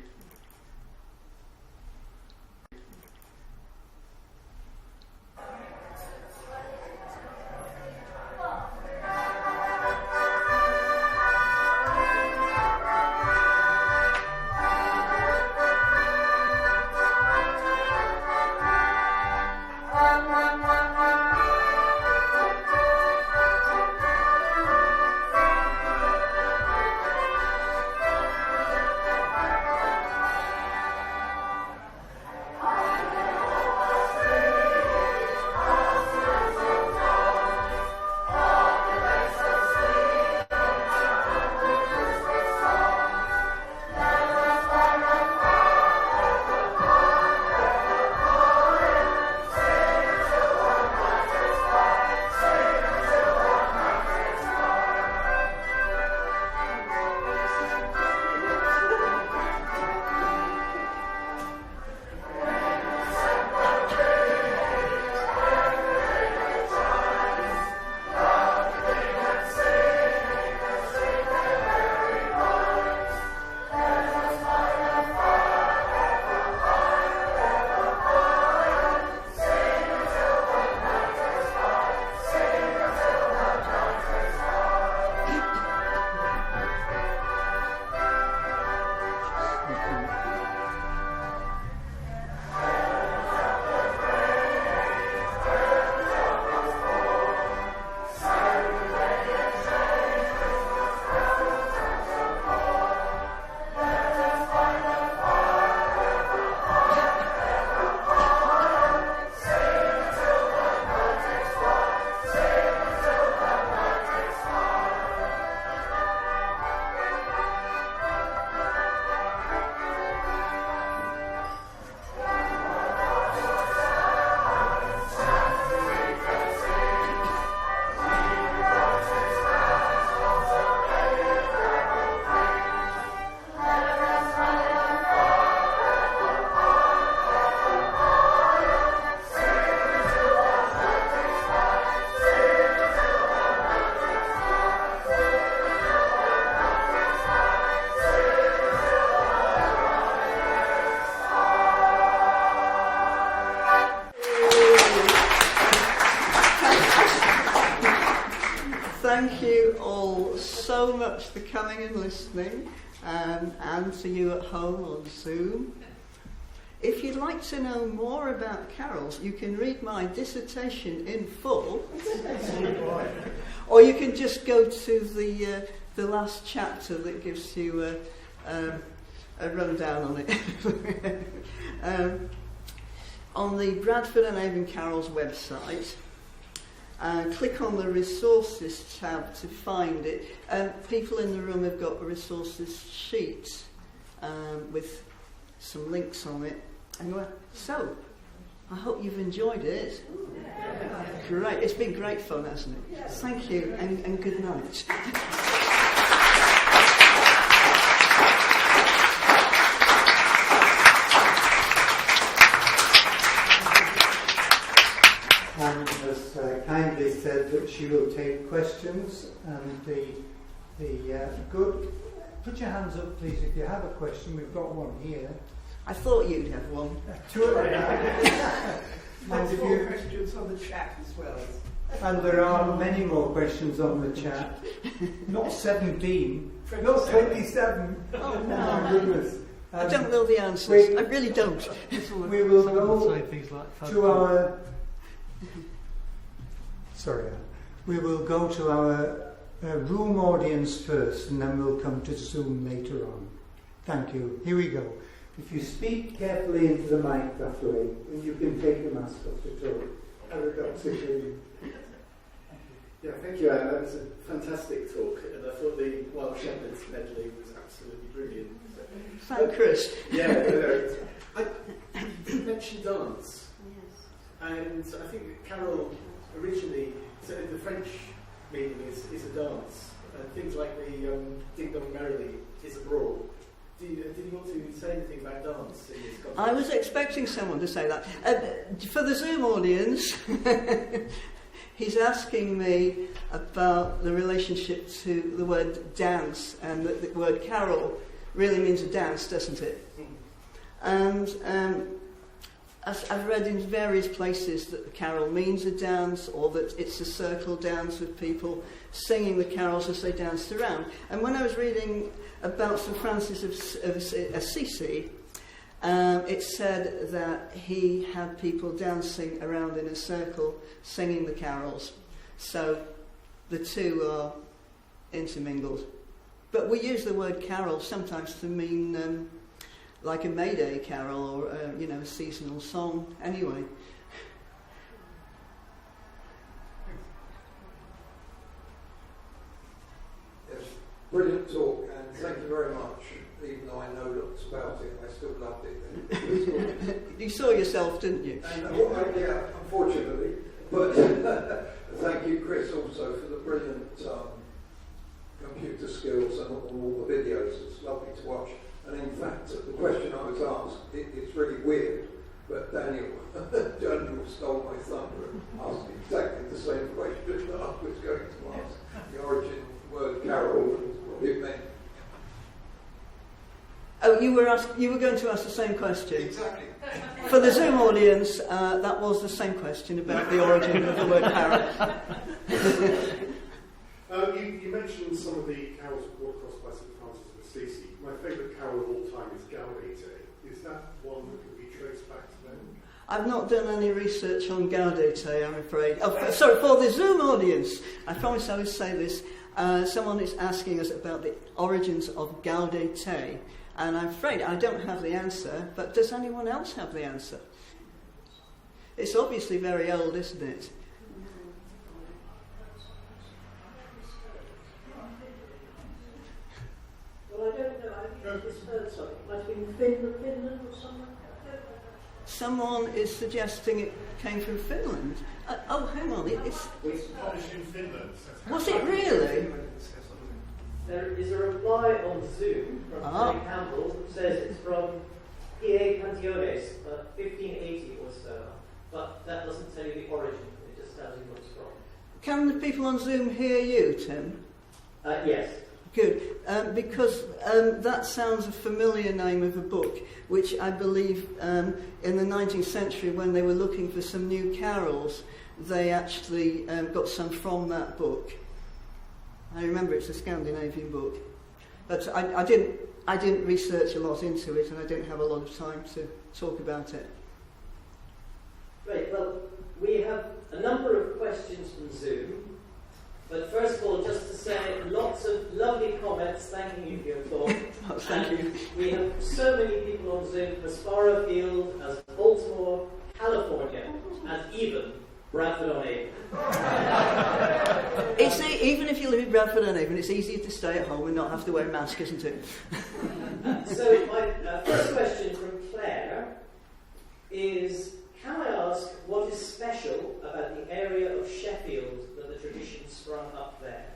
S2: Thank you all so much for coming and listening, and to you at home on Zoom. if you'd like to know more about carols, you can read my dissertation in full, or you can just go to the last chapter that gives you a rundown on it. On the Bradford and Avon Carols website, click on the resources tab to find it. People in the room have got a resources sheet with some links on it. Anyway, so I hope you've enjoyed it. Great, it's been great fun, hasn't it? Thank you, and good night.
S1: And has kindly said that she will take questions, and the good. Put your hands up, please, if you have a question. We've got one here.
S2: I thought you'd have one.
S1: And if you,
S4: questions on the chat as well.
S1: and there are many more questions on the chat. Not 17, not 27.
S2: Oh, no.
S1: My goodness.
S2: I don't know the answers. I really don't.
S1: We will go to our. Sorry, we will go to our room audience first, and then we'll come to Zoom later on. Thank you. Here we go. If you speak carefully into the mic that way, and you can take the mask off to talk. Paradoxically.
S5: Yeah, thank you, Anne. That was a fantastic talk, and I thought the Wild Shepherds medley was absolutely brilliant.
S2: Thank Chris.
S5: Yeah, you mentioned dance, and I think Carol originally, so the French meaning is a dance, and things like the Ding Dong Merrily is a brawl. Did you want to say anything about dance in this context?
S2: I was expecting someone to say that. For the Zoom audience, he's asking me about the relationship to the word dance, and that the word carol really means a dance, doesn't it? And I've read in various places that the carol means a dance, or that it's a circle dance with people singing the carols as they danced around. And when I was reading about St. Francis of Assisi, it said that he had people dancing around in a circle singing the carols. So the two are intermingled. But we use the word carol sometimes to mean like a May Day carol, or a seasonal song. Anyway.
S6: Yes, brilliant talk, and thank you very much. Even though I know lots about it, I still loved it.
S2: You saw yourself, didn't you?
S6: And, yeah, unfortunately. But thank you, Chris, also for the brilliant computer skills and all the videos. It's lovely to watch. And in fact, the question I was asked, it's really weird, but Daniel stole my thunder and asked exactly the same question that I was going to ask. The origin of the word carol and what it meant.
S2: Oh, you were going to ask the same question.
S6: Exactly.
S2: For the Zoom audience, that was the same question about the origin of the word carol.
S7: You mentioned some of the carols brought across by St. Francis of Assisi. My favourite carol of all time is Gaudete. Is that one that can be traced back to them?
S2: I've not done any research on Gaudete, I'm afraid. Sorry, for the Zoom audience, I promised I would say this. Someone is asking us about the origins of Gaudete, and I'm afraid I don't have the answer, but does anyone else have the answer? It's obviously very old, isn't it?
S8: Well, I don't know. I just heard something. It might have been Finland or something.
S2: Someone is suggesting it came from Finland. Oh, hang on. It's
S7: published in Finland.
S2: Was it really?
S8: There is a reply on Zoom from Tony Campbell that says it's from P.A. Cantiones, 1580 or so. But that doesn't tell you the origin. It just tells you what it's from.
S2: Can the people on Zoom hear you, Tim?
S8: Yes.
S2: Good, because that sounds a familiar name of a book, which I believe in the 19th century, when they were looking for some new carols, they actually got some from that book. I remember it's a Scandinavian book. But I didn't I didn't research a lot into it, and I didn't have a lot of time to talk about it.
S8: Great. Well, we have a number of questions from Zoom. But first of all, just to say, lots of lovely comments thanking you for your talk.
S2: Oh, thank you.
S8: We have so many people on Zoom from as far afield as Baltimore, California, and even Bradford-on-Avon.
S2: Even if you live in Bradford-on-Avon, it's easier to stay at home and not have to wear a mask, isn't it?
S8: So my first question from Claire is, can I ask what is special about the area of Sheffield that the tradition sprung up there?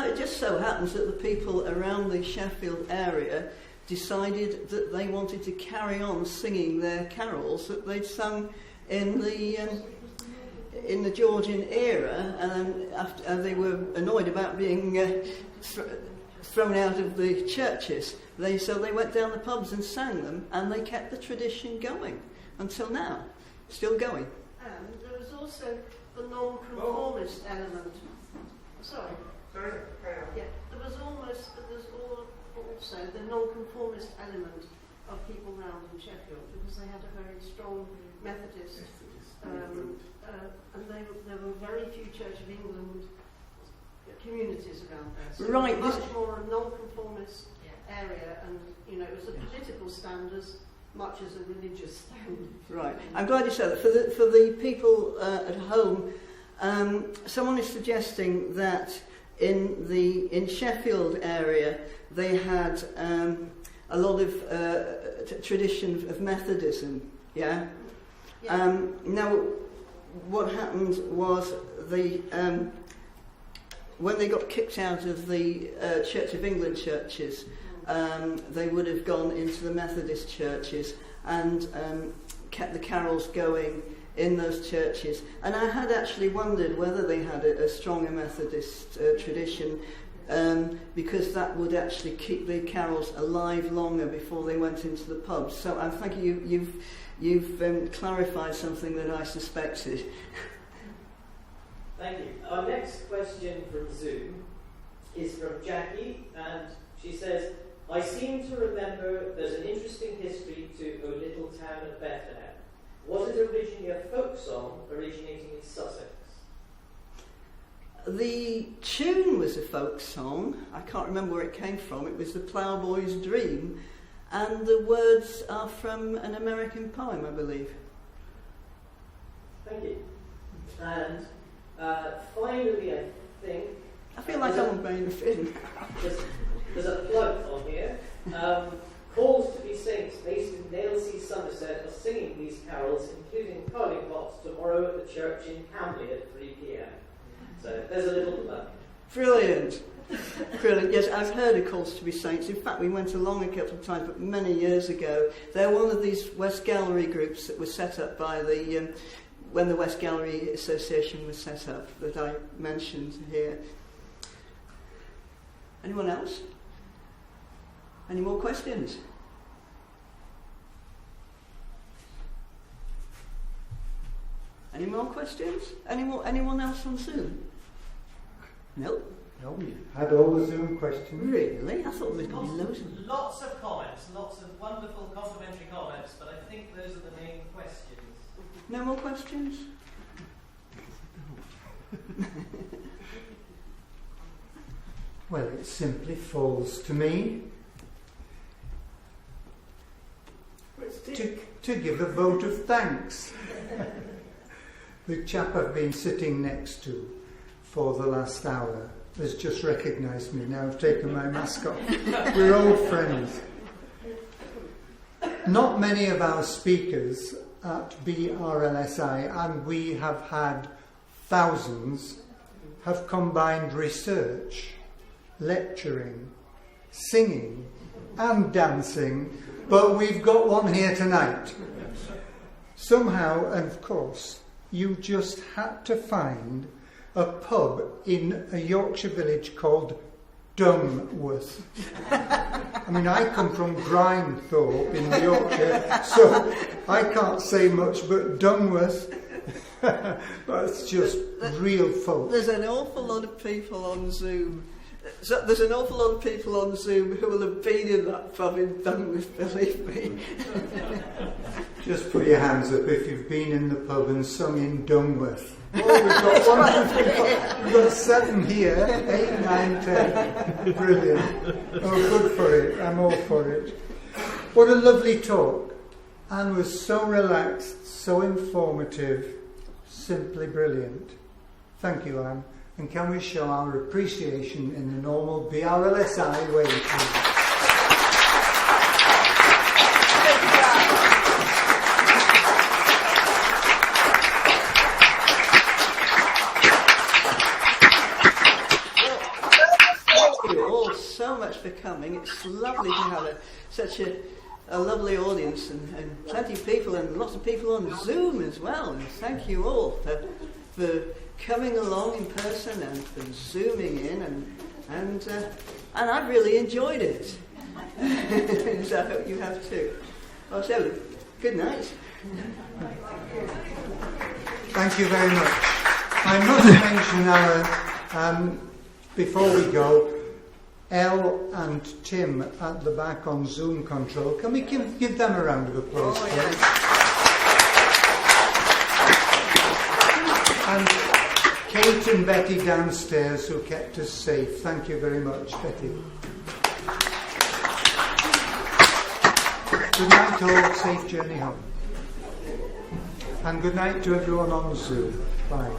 S2: It just so happens that the people around the Sheffield area decided that they wanted to carry on singing their carols that they'd sung in the Georgian era, and after they were annoyed about being thrown out of the churches. So they went down the pubs and sang them, and they kept the tradition going until now, still going.
S4: And there was also the non-conformist element. Sorry. Yeah, there's also the non-conformist element of people round in Sheffield, because they had a very strong Methodist, and there were very few Church of England communities around there. So
S2: right.
S4: It was much more a non-conformist area, and it was a political stand as much as a religious stand.
S2: Right. I'm glad you said that. For the people at home, someone is suggesting that in Sheffield area they had a lot of tradition of Methodism. Yeah. Now, what happened was when they got kicked out of the Church of England churches, they would have gone into the Methodist churches and kept the carols going in those churches. And I had actually wondered whether they had a stronger Methodist tradition, because that would actually keep the carols alive longer before they went into the pubs. So I think you've clarified something that I suspected.
S8: Thank you. Our next question from Zoom is from Jackie, and she says, I seem to remember there's an interesting history to O Little Town of Bethlehem. Was it originally a folk song originating in Sussex?
S2: The tune was a folk song. I can't remember where it came from. It was the Ploughboy's Dream, and the words are from an American poem, I believe.
S8: Thank you. And finally, I think...
S2: I feel like I'm playing the film.
S8: There's a plug on here. Calls to be Saints, based in Nailsea, Somerset, are singing these carols, including Carling Pots, tomorrow at the church in Camberley at 3 p.m. So there's a little plug.
S2: Brilliant. Brilliant. Yes, I've heard of Calls to be Saints. In fact, we went along a couple of times, but many years ago. They're one of these West Gallery groups that was set up by when the West Gallery Association was set up, that I mentioned here. Anyone else? Any more questions? Any more questions? Anyone else on Zoom? No?
S1: No, we had all the Zoom questions.
S2: Really? I thought there would be loads of...
S8: Lots of comments, lots of wonderful complimentary comments, but I think those are the main questions.
S2: No more questions?
S1: Well, it simply falls to me to give a vote of thanks. The chap I've been sitting next to for the last hour has just recognised me. Now I've taken my mask off. We're old friends. Not many of our speakers at BRLSI, and we have had thousands, have combined research, lecturing, singing and dancing, but we've got one here tonight. Somehow, and of course, you just had to find a pub in a Yorkshire village called Dungworth. I mean, I come from Grindthorpe in Yorkshire, so I can't say much, but Dungworth, but it's just real folk.
S2: There's an awful lot of people on Zoom So there's an awful lot of people on Zoom who will have been in that pub in Dunwich, believe me.
S1: Just put your hands up if you've been in the pub and sung in Dunwich. Oh, we've got 7 here, 8, 9, 10. Brilliant. Oh, good for it. I'm all for it. What a lovely talk. Anne was so relaxed, so informative, simply brilliant. Thank you, Anne. And can we show our appreciation in the normal BRLSI way, please?
S2: So much for coming. It's lovely to have such a lovely audience and plenty of people and lots of people on Zoom as well. And thank you all for coming along in person and for zooming in and I've really enjoyed it. So I hope you have too. Well, so good night.
S1: Thank you very much. I must mention our before we go. Elle and Tim at the back on Zoom control. Can we give them a round of applause, please? And Kate and Betty downstairs who kept us safe. Thank you very much, Betty. Good night all, safe journey home. And good night to everyone on Zoom. Bye.